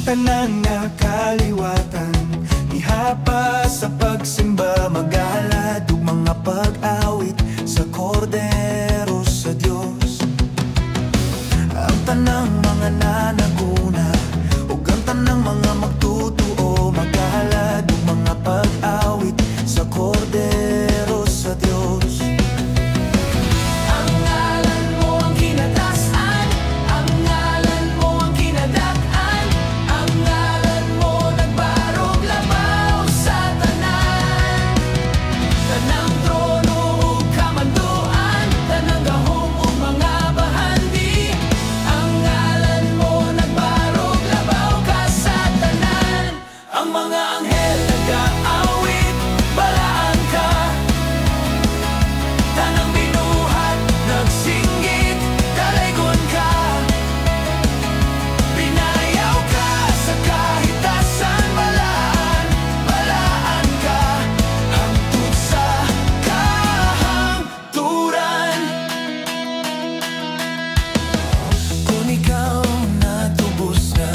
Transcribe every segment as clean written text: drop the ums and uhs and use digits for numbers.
tanang nakaliwatan, ihapa sa pagsimba, magalad ug mga pag-awit sa kordero sa Dios. Ang tanang mga nanaguna ug ang tanang mga magtutuo, magalad ug mga pag-awit sa kordero sa Dios. Ang ngalan mo ang kinatasan, ang ngalan mo ang kinadak-an, ang ngalan mo nagbarog labaw sa tanan. Tanang trono ug kamanduan, tanang gahom ug mga bahandi, ang ngalan mo nagbarog labaw ka sa tanan. Ang mga anghel nag-aawit, balaan ka. Tanang binuhat, nagsinggit, dalaygon ka. Binayaw ka sa kahitasan, balaan, balaan ka. Hangtod sa kahangturan. Kung ikaw natubos na,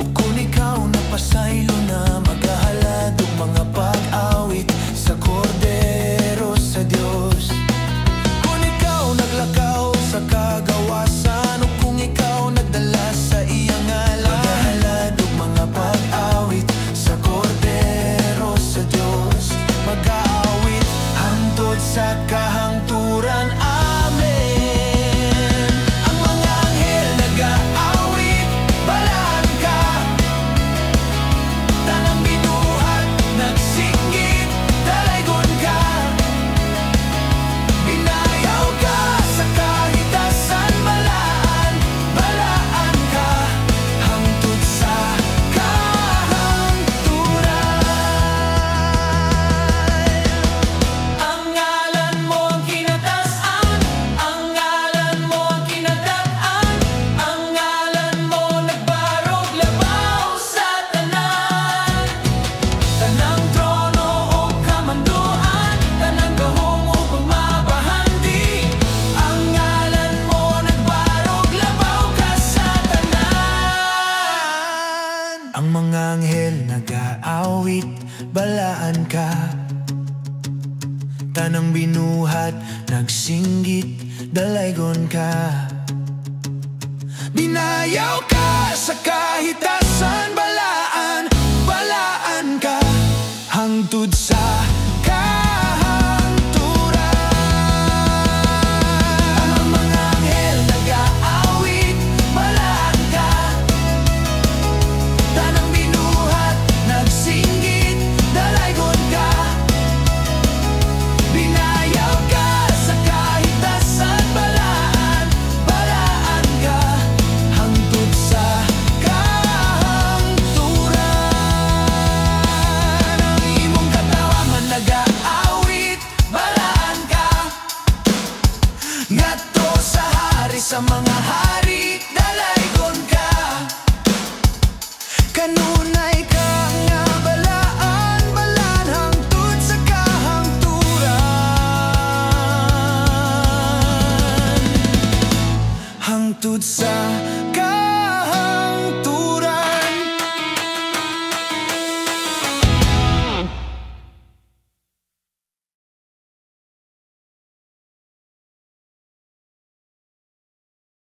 o kung ikaw napasaylo na, maghahalad ug mga pag-awit sa kordero sa Dios. Kung ikaw naglakaw sa kagawasan, o kung ikaw nagdala sa iyang ngalan, maghahalad ug mga pag-awit sa kordero sa Dios. Mag-aawit hangtod sa kahangturan. Amen. Ang mga anghel nag-aawit, balaan ka. Tanang binuhat, nagsinggit, dalaygon ka. Binayaw ka sa kahitasan, balaan, balaan ka. Hangtod sa kahangturan. Ang ngalan mo ang kinatasan, ang ngalan mo ang kinadak-an, ang ngalan mo nagbarog labaw sa tanan. Tanang trono ug kamanduan, tanang gahom ug pagmabahandi, ang ngalan mo nagbarog labaw ka sa tanan. Ang mga anghel nag-aawit, balaan ka. Tanang binuhat, nagsinggit, dalaygon ka. Binayaw ka sa kahitasan, balaan, balaan ka. Hangtod sa kahangturan. Ang mga anghel nag-aawit, balaan ka. Tanang binuhat, nagsinggit, dalaygon ka. Binayaw ka sa kahitasan, balaan, balaan ka. Hangtod sa kahangturan. Ang imong katawan nag-aawit, balaan ka. Ngadto sa hari sa mga hari, dalaygon ka. Kanunay ka nga balaan, balaan hangtod sa kahangturan. Hangtod sa